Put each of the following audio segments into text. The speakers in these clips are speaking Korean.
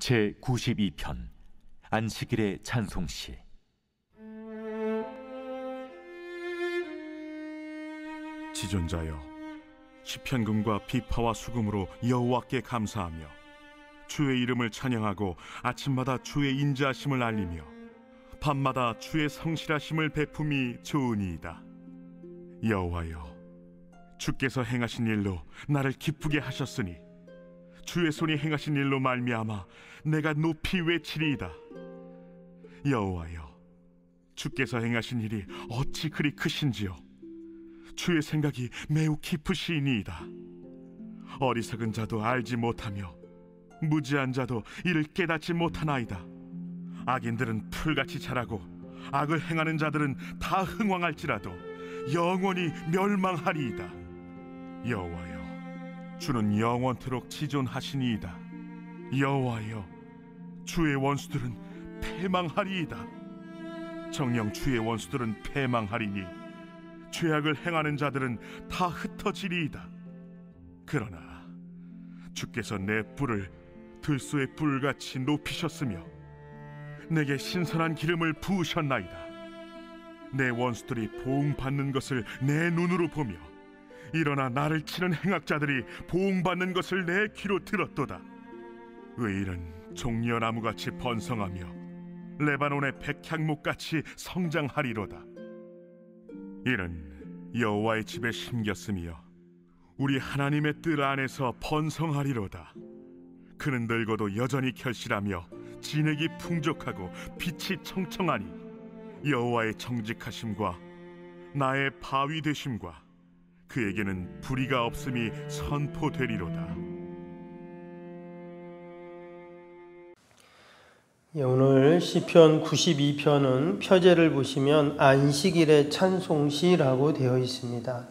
제92편 안식일의 찬송시. 지존자여, 시편금과 비파와 수금으로 여호와께 감사하며 주의 이름을 찬양하고 아침마다 주의 인자하심을 알리며 밤마다 주의 성실하심을 베품이 좋으니이다. 여호와여, 주께서 행하신 일로 나를 기쁘게 하셨으니 주의 손이 행하신 일로 말미암아 내가 높이 외치리이다. 여호와여, 주께서 행하신 일이 어찌 그리 크신지요. 주의 생각이 매우 깊으시니이다. 어리석은 자도 알지 못하며 무지한 자도 이를 깨닫지 못하나이다. 악인들은 풀같이 자라고 악을 행하는 자들은 다 흥왕할지라도 영원히 멸망하리이다. 여호와여, 주는 영원토록 지존하시니이다. 여호와여, 주의 원수들은 패망하리이다. 정녕 주의 원수들은 패망하리니 죄악을 행하는 자들은 다 흩어지리이다. 그러나 주께서 내 뿔을 들소의 뿔같이 높이셨으며 내게 신선한 기름을 부으셨나이다. 내 원수들이 보응받는 것을 내 눈으로 보며 일어나 나를 치는 행악자들이 보응받는 것을 내 귀로 들었도다. 의인은 종려나무같이 번성하며 레바논의 백향목같이 성장하리로다. 이는 여호와의 집에 심겼으며 우리 하나님의 뜰 안에서 번성하리로다. 그는 늙어도 여전히 결실하며 진액이 풍족하고 빛이 청청하니 여호와의 정직하심과 나의 바위 되심과 그에게는 불의가 없음이 선포되리로다. 오늘 시편 92편은 표제를 보시면 안식일의 찬송시라고 되어 있습니다.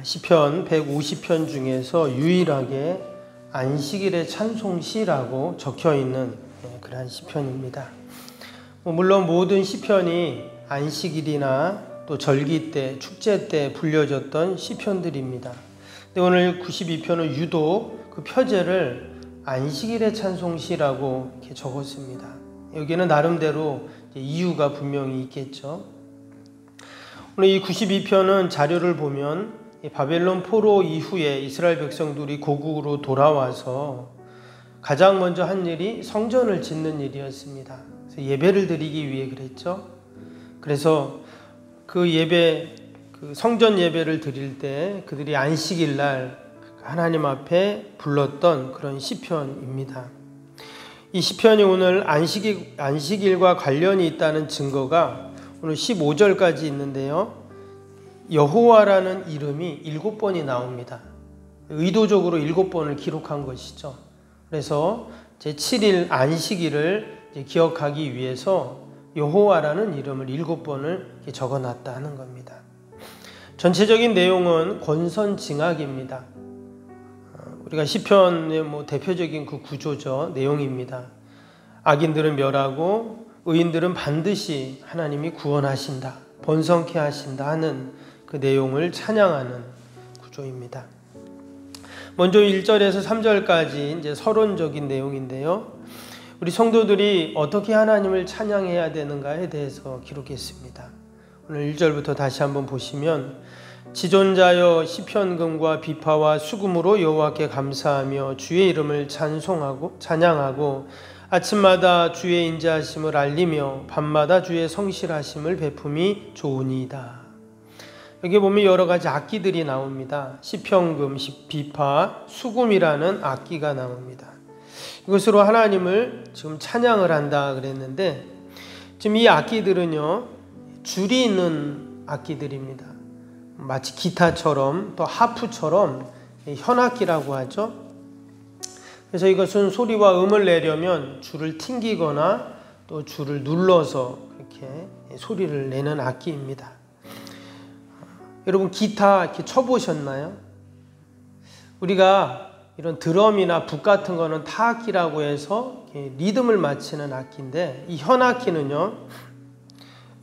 시편 150편 중에서 유일하게 안식일의 찬송시라고 적혀 있는 그러한 시편입니다. 물론 모든 시편이 안식일이나 또 절기 때, 축제 때 불려졌던 시편들입니다. 근데 오늘 92편은 유독 그 표제를 안식일의 찬송시라고 이렇게 적었습니다. 여기는 나름대로 이유가 분명히 있겠죠. 오늘 이 92편은 자료를 보면 바벨론 포로 이후에 이스라엘 백성들이 고국으로 돌아와서 가장 먼저 한 일이 성전을 짓는 일이었습니다. 그래서 예배를 드리기 위해 그랬죠. 그래서 그 예배, 그 성전 예배를 드릴 때 그들이 안식일 날 하나님 앞에 불렀던 그런 시편입니다. 이 시편이 오늘 안식일과 관련이 있다는 증거가 오늘 15절까지 있는데요. 여호와라는 이름이 7번이 나옵니다. 의도적으로 7번을 기록한 것이죠. 그래서 제7일 안식일을 기억하기 위해서 여호와라는 이름을 7번을 적어놨다 하는 겁니다. 전체적인 내용은 권선징악입니다. 우리가 시편의 대표적인 그 구조죠. 내용입니다. 악인들은 멸하고 의인들은 반드시 하나님이 구원하신다, 번성케 하신다 하는 그 내용을 찬양하는 구조입니다. 먼저 1절에서 3절까지 이제 서론적인 내용인데요. 우리 성도들이 어떻게 하나님을 찬양해야 되는가에 대해서 기록했습니다. 오늘 1절부터 다시 한번 보시면 지존자여, 시편금과 비파와 수금으로 여호와께 감사하며 주의 이름을 찬양하고 아침마다 주의 인자하심을 알리며 밤마다 주의 성실하심을 베품이 좋으니이다. 여기 보면 여러 가지 악기들이 나옵니다. 시편금, 비파, 수금이라는 악기가 나옵니다. 이것으로 하나님을 지금 찬양을 한다 그랬는데, 지금 이 악기들은요, 줄이 있는 악기들입니다. 마치 기타처럼 또 하프처럼 현악기라고 하죠. 그래서 이것은 소리와 음을 내려면 줄을 튕기거나 또 줄을 눌러서 이렇게 소리를 내는 악기입니다. 여러분 기타 이렇게 쳐보셨나요? 우리가 이런 드럼이나 북 같은 거는 타악기라고 해서 리듬을 맞추는 악기인데, 이 현악기는요,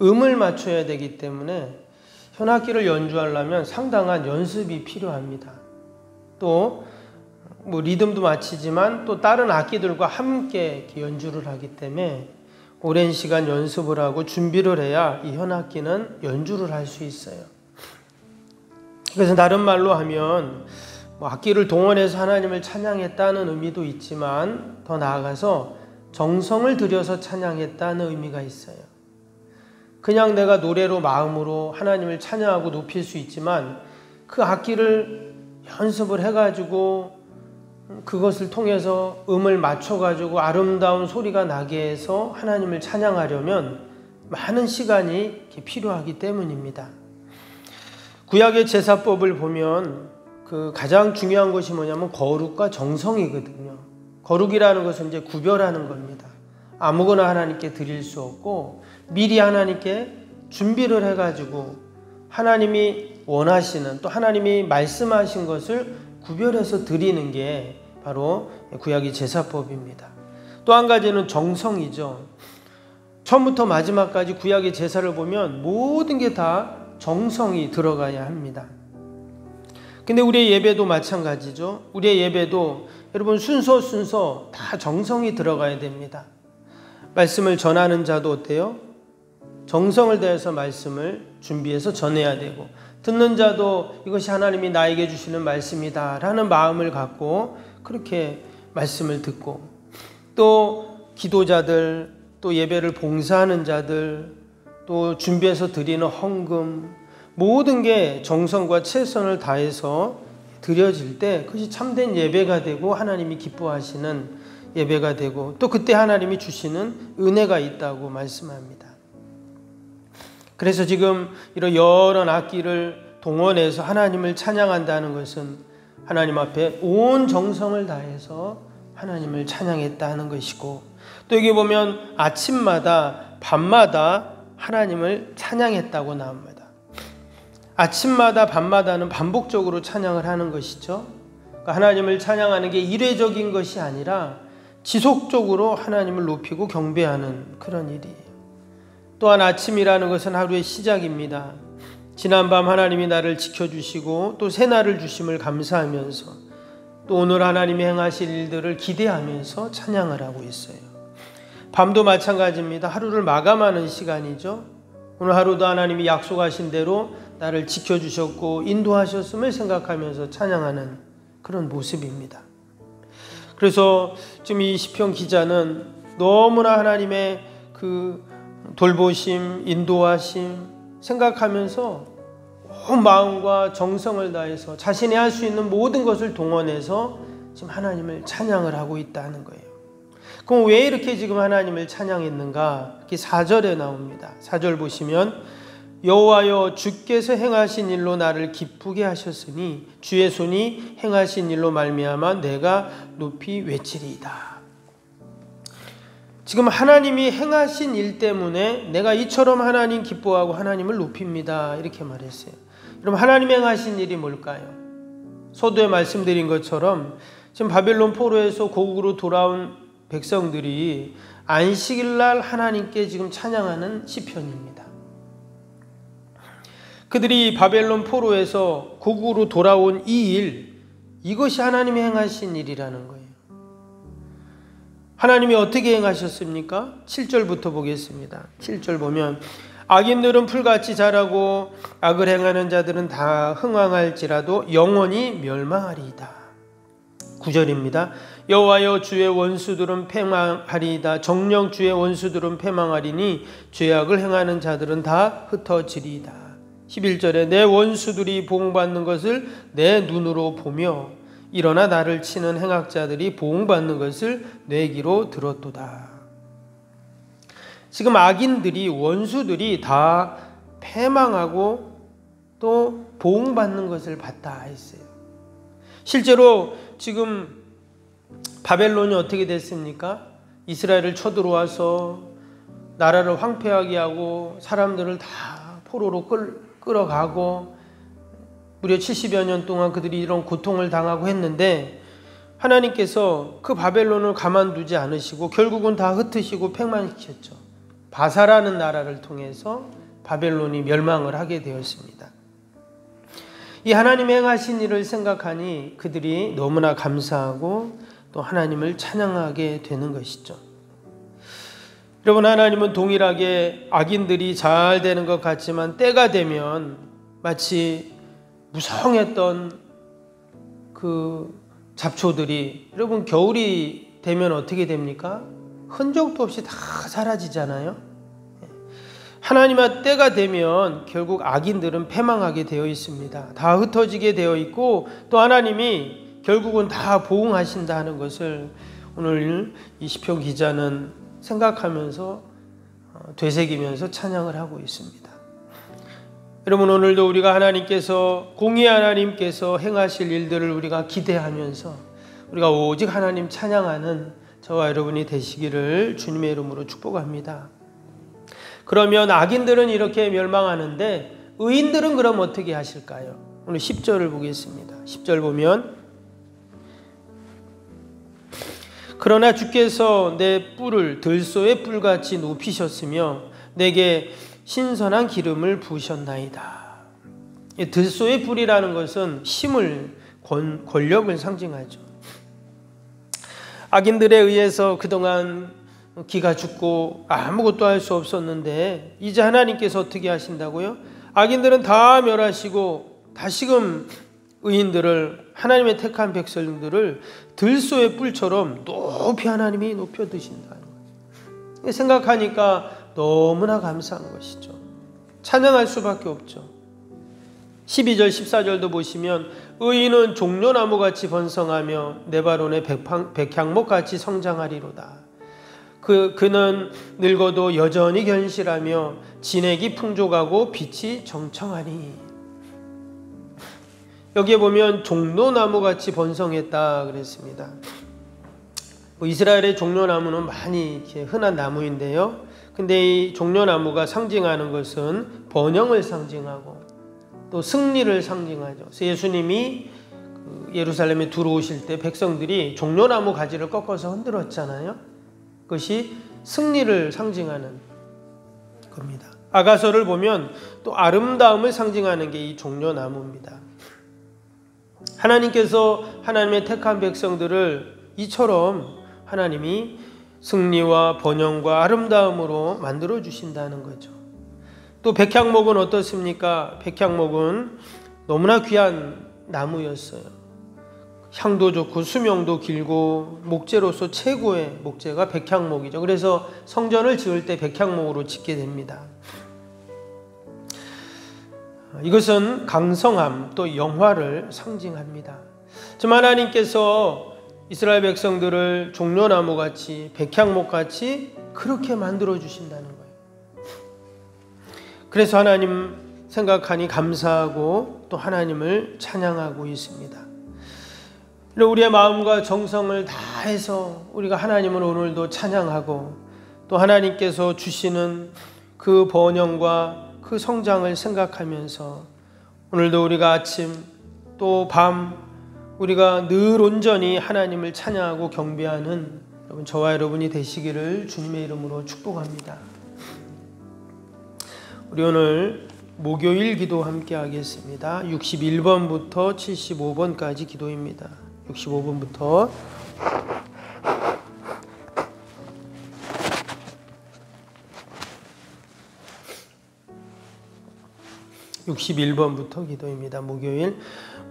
음을 맞춰야 되기 때문에 현악기를 연주하려면 상당한 연습이 필요합니다. 또 뭐 리듬도 맞추지만 또 다른 악기들과 함께 이렇게 연주를 하기 때문에 오랜 시간 연습을 하고 준비를 해야 이 현악기는 연주를 할 수 있어요. 그래서 다른 말로 하면 뭐 악기를 동원해서 하나님을 찬양했다는 의미도 있지만 더 나아가서 정성을 들여서 찬양했다는 의미가 있어요. 그냥 내가 노래로 마음으로 하나님을 찬양하고 높일 수 있지만 그 악기를 연습을 해가지고 그것을 통해서 음을 맞춰가지고 아름다운 소리가 나게 해서 하나님을 찬양하려면 많은 시간이 이렇게 필요하기 때문입니다. 구약의 제사법을 보면 그 가장 중요한 것이 뭐냐면 거룩과 정성이거든요. 거룩이라는 것은 이제 구별하는 겁니다. 아무거나 하나님께 드릴 수 없고 미리 하나님께 준비를 해가지고 하나님이 원하시는 또 하나님이 말씀하신 것을 구별해서 드리는 게 바로 구약의 제사법입니다. 또 한 가지는 정성이죠. 처음부터 마지막까지 구약의 제사를 보면 모든 게 다 정성이 들어가야 합니다. 근데 우리의 예배도 마찬가지죠. 우리의 예배도 여러분 순서 다 정성이 들어가야 됩니다. 말씀을 전하는 자도 어때요? 정성을 다해서 말씀을 준비해서 전해야 되고 듣는 자도 이것이 하나님이 나에게 주시는 말씀이다 라는 마음을 갖고 그렇게 말씀을 듣고 또 기도자들 또 예배를 봉사하는 자들 또 준비해서 드리는 헌금 모든 게 정성과 최선을 다해서 드려질 때 그것이 참된 예배가 되고 하나님이 기뻐하시는 예배가 되고 또 그때 하나님이 주시는 은혜가 있다고 말씀합니다. 그래서 지금 이런 여러 악기를 동원해서 하나님을 찬양한다는 것은 하나님 앞에 온 정성을 다해서 하나님을 찬양했다는 것이고 또 여기 보면 아침마다 밤마다 하나님을 찬양했다고 나옵니다. 아침마다 밤마다는 반복적으로 찬양을 하는 것이죠. 그러니까 하나님을 찬양하는 게 일회적인 것이 아니라 지속적으로 하나님을 높이고 경배하는 그런 일이에요. 또한 아침이라는 것은 하루의 시작입니다. 지난밤 하나님이 나를 지켜주시고 또 새날을 주심을 감사하면서 또 오늘 하나님이 행하실 일들을 기대하면서 찬양을 하고 있어요. 밤도 마찬가지입니다. 하루를 마감하는 시간이죠. 오늘 하루도 하나님이 약속하신 대로 나를 지켜주셨고 인도하셨음을 생각하면서 찬양하는 그런 모습입니다. 그래서 지금 이 시편 기자는 너무나 하나님의 그 돌보심, 인도하심 생각하면서 온 마음과 정성을 다해서 자신이 할 수 있는 모든 것을 동원해서 지금 하나님을 찬양을 하고 있다는 거예요. 그럼 왜 이렇게 지금 하나님을 찬양했는가? 이렇게 4절에 나옵니다. 4절 보시면 여호와여 주께서 행하신 일로 나를 기쁘게 하셨으니 주의 손이 행하신 일로 말미암아 내가 높이 외치리이다. 지금 하나님이 행하신 일 때문에 내가 이처럼 하나님 기뻐하고 하나님을 높입니다. 이렇게 말했어요. 그럼 하나님 행하신 일이 뭘까요? 서두에 말씀드린 것처럼 지금 바벨론 포로에서 고국으로 돌아온 백성들이 안식일날 하나님께 지금 찬양하는 시편입니다. 그들이 바벨론 포로에서 고국으로 돌아온 이 일, 이것이 하나님이 행하신 일이라는 거예요. 하나님이 어떻게 행하셨습니까? 7절부터 보겠습니다. 7절 보면 악인들은 풀같이 자라고 악을 행하는 자들은 다 흥황할지라도 영원히 멸망하리이다. 9절입니다. 여호와여 주의 원수들은 패망하리이다. 정녕 주의 원수들은 패망하리니 죄악을 행하는 자들은 다 흩어지리이다. 11절에 내 원수들이 보응받는 것을 내 눈으로 보며 일어나 나를 치는 행악자들이 보응받는 것을 내 귀로 들었도다. 지금 악인들이 원수들이 다 패망하고 또 보응받는 것을 봤다 했어요. 실제로 지금 바벨론이 어떻게 됐습니까? 이스라엘을 쳐들어와서 나라를 황폐하게 하고 사람들을 다 포로로 끌어가고 무려 70여 년 동안 그들이 이런 고통을 당하고 했는데 하나님께서 그 바벨론을 가만두지 않으시고 결국은 다 흩으시고 패망시켰죠. 바사라는 나라를 통해서 바벨론이 멸망을 하게 되었습니다. 이 하나님 행하신 일을 생각하니 그들이 너무나 감사하고 또 하나님을 찬양하게 되는 것이죠. 여러분, 하나님은 동일하게 악인들이 잘 되는 것 같지만 때가 되면 마치 무성했던 그 잡초들이, 여러분 겨울이 되면 어떻게 됩니까? 흔적도 없이 다 사라지잖아요. 하나님의 때가 되면 결국 악인들은 패망하게 되어 있습니다. 다 흩어지게 되어 있고 또 하나님이 결국은 다 보응하신다는 것을 오늘 이 시편 기자는 생각하면서 되새기면서 찬양을 하고 있습니다. 여러분, 오늘도 우리가 하나님께서, 공의 하나님께서 행하실 일들을 우리가 기대하면서 우리가 오직 하나님 찬양하는 저와 여러분이 되시기를 주님의 이름으로 축복합니다. 그러면 악인들은 이렇게 멸망하는데 의인들은 그럼 어떻게 하실까요? 오늘 10절을 보겠습니다. 10절 보면, 그러나 주께서 내 뿔을 들소의 뿔같이 높이셨으며 내게 신선한 기름을 부으셨나이다. 들소의 뿔이라는 것은 힘을, 권력을 상징하죠. 악인들에 의해서 그동안 기가 죽고 아무것도 할 수 없었는데 이제 하나님께서 어떻게 하신다고요? 악인들은 다 멸하시고 다시금 의인들을, 하나님의 택한 백성들을 들소의 뿔처럼 높이 하나님이 높여 드신다는 거예요. 생각하니까 너무나 감사한 것이죠. 찬양할 수밖에 없죠. 12절 14절도 보시면 의인은 종려나무같이 번성하며 네바론의 백향목같이 성장하리로다. 그는 늙어도 여전히 견실하며 진액이 풍족하고 빛이 정청하니. 여기에 보면 종려나무같이 번성했다 그랬습니다. 이스라엘의 종려나무는 많이 이렇게 흔한 나무인데요. 근데 이 종려나무가 상징하는 것은 번영을 상징하고 또 승리를 상징하죠. 그래서 예수님이 예루살렘에 들어오실 때 백성들이 종려나무 가지를 꺾어서 흔들었잖아요. 그것이 승리를 상징하는 겁니다. 아가서를 보면 또 아름다움을 상징하는 게 이 종려나무입니다. 하나님께서 하나님의 택한 백성들을 이처럼 하나님이 승리와 번영과 아름다움으로 만들어 주신다는 거죠. 또 백향목은 어떻습니까? 백향목은 너무나 귀한 나무였어요. 향도 좋고 수명도 길고 목재로서 최고의 목재가 백향목이죠. 그래서 성전을 지을 때 백향목으로 짓게 됩니다. 이것은 강성함 또 영화를 상징합니다. 좀 하나님께서 이스라엘 백성들을 종려나무같이 백향목같이 그렇게 만들어 주신다는 거예요. 그래서 하나님 생각하니 감사하고 또 하나님을 찬양하고 있습니다. 우리의 마음과 정성을 다해서 우리가 하나님을 오늘도 찬양하고 또 하나님께서 주시는 그 번영과 그 성장을 생각하면서 오늘도 우리가 아침 또 밤 우리가 늘 온전히 하나님을 찬양하고 경배하는 여러분, 저와 여러분이 되시기를 주님의 이름으로 축복합니다. 우리 오늘 목요일 기도 함께 하겠습니다. 61번부터 75번까지 기도입니다. 65번부터 61번부터 기도입니다. 목요일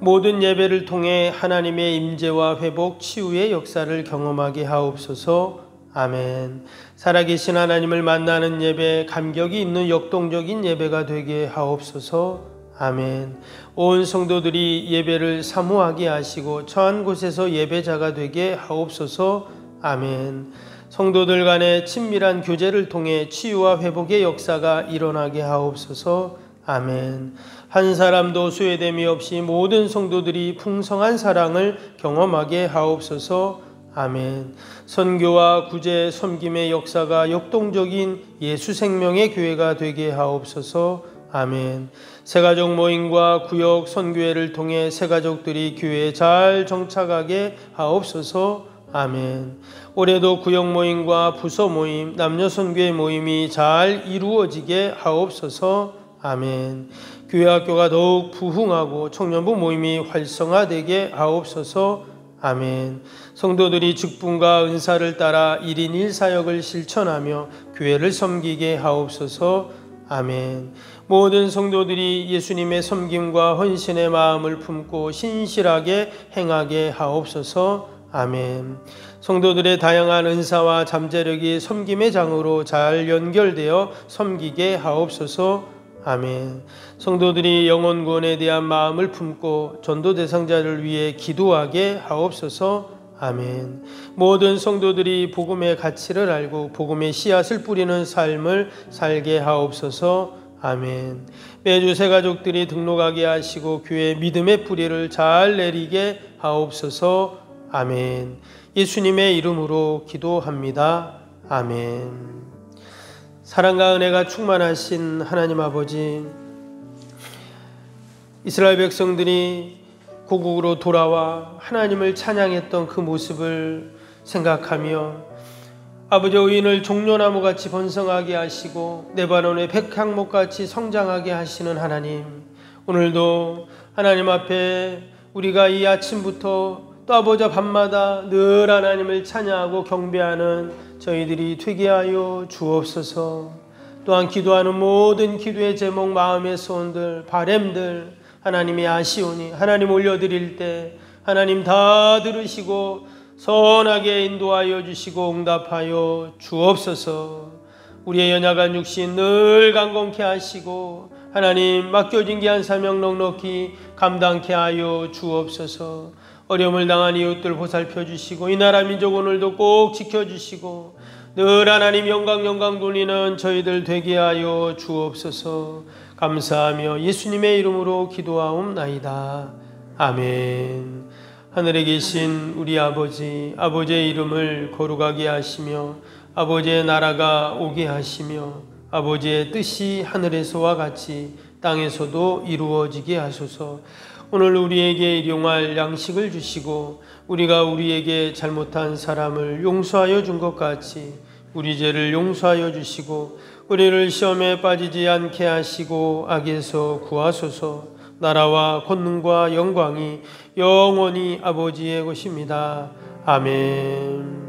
모든 예배를 통해 하나님의 임재와 회복, 치유의 역사를 경험하게 하옵소서. 아멘. 살아계신 하나님을 만나는 예배, 감격이 있는 역동적인 예배가 되게 하옵소서. 아멘. 온 성도들이 예배를 사모하게 하시고 처한 곳에서 예배자가 되게 하옵소서. 아멘. 성도들 간의 친밀한 교제를 통해 치유와 회복의 역사가 일어나게 하옵소서. 아멘. 한 사람도 소외됨이 없이 모든 성도들이 풍성한 사랑을 경험하게 하옵소서. 아멘. 선교와 구제, 섬김의 역사가 역동적인 예수 생명의 교회가 되게 하옵소서. 아멘. 새가족 모임과 구역 선교회를 통해 새가족들이 교회에 잘 정착하게 하옵소서. 아멘. 올해도 구역 모임과 부서 모임, 남녀 선교회 모임이 잘 이루어지게 하옵소서. 아멘. 교회 학교가 더욱 부흥하고 청년부 모임이 활성화되게 하옵소서. 아멘. 성도들이 직분과 은사를 따라 1인 1사역을 실천하며 교회를 섬기게 하옵소서. 아멘. 모든 성도들이 예수님의 섬김과 헌신의 마음을 품고 신실하게 행하게 하옵소서. 아멘. 성도들의 다양한 은사와 잠재력이 섬김의 장으로 잘 연결되어 섬기게 하옵소서. 아멘. 성도들이 영혼 구원에 대한 마음을 품고 전도 대상자를 위해 기도하게 하옵소서. 아멘. 모든 성도들이 복음의 가치를 알고 복음의 씨앗을 뿌리는 삶을 살게 하옵소서. 아멘. 매주 새 가족들이 등록하게 하시고 교회 믿음의 뿌리를 잘 내리게 하옵소서. 아멘. 예수님의 이름으로 기도합니다. 아멘. 사랑과 은혜가 충만하신 하나님 아버지, 이스라엘 백성들이 고국으로 돌아와 하나님을 찬양했던 그 모습을 생각하며 아버지, 의인을 종려나무같이 번성하게 하시고 레바논의 백향목같이 성장하게 하시는 하나님, 오늘도 하나님 앞에 우리가 이 아침부터 또 아버지 밤마다 늘 하나님을 찬양하고 경배하는 저희들이 되게 하여 주옵소서. 또한 기도하는 모든 기도의 제목, 마음의 소원들, 바램들 하나님이 아시오니 하나님 올려드릴 때 하나님 다 들으시고 선하게 인도하여 주시고 응답하여 주옵소서. 우리의 연약한 육신 늘 강건케 하시고 하나님 맡겨진 귀한 사명 넉넉히 감당케 하여 주옵소서. 어려움을 당한 이웃들 보살펴 주시고 이 나라 민족 오늘도 꼭 지켜주시고 늘 하나님 영광 돌리는 저희들 되게 하여 주옵소서. 감사하며 예수님의 이름으로 기도하옵나이다. 아멘. 하늘에 계신 우리 아버지, 아버지의 이름을 거룩하게 하시며 아버지의 나라가 오게 하시며 아버지의 뜻이 하늘에서와 같이 땅에서도 이루어지게 하소서. 오늘 우리에게 일용할 양식을 주시고 우리가 우리에게 잘못한 사람을 용서하여 준 것 같이 우리 죄를 용서하여 주시고 우리를 시험에 빠지지 않게 하시고 악에서 구하소서. 나라와 권능과 영광이 영원히 아버지의 것입니다. 아멘.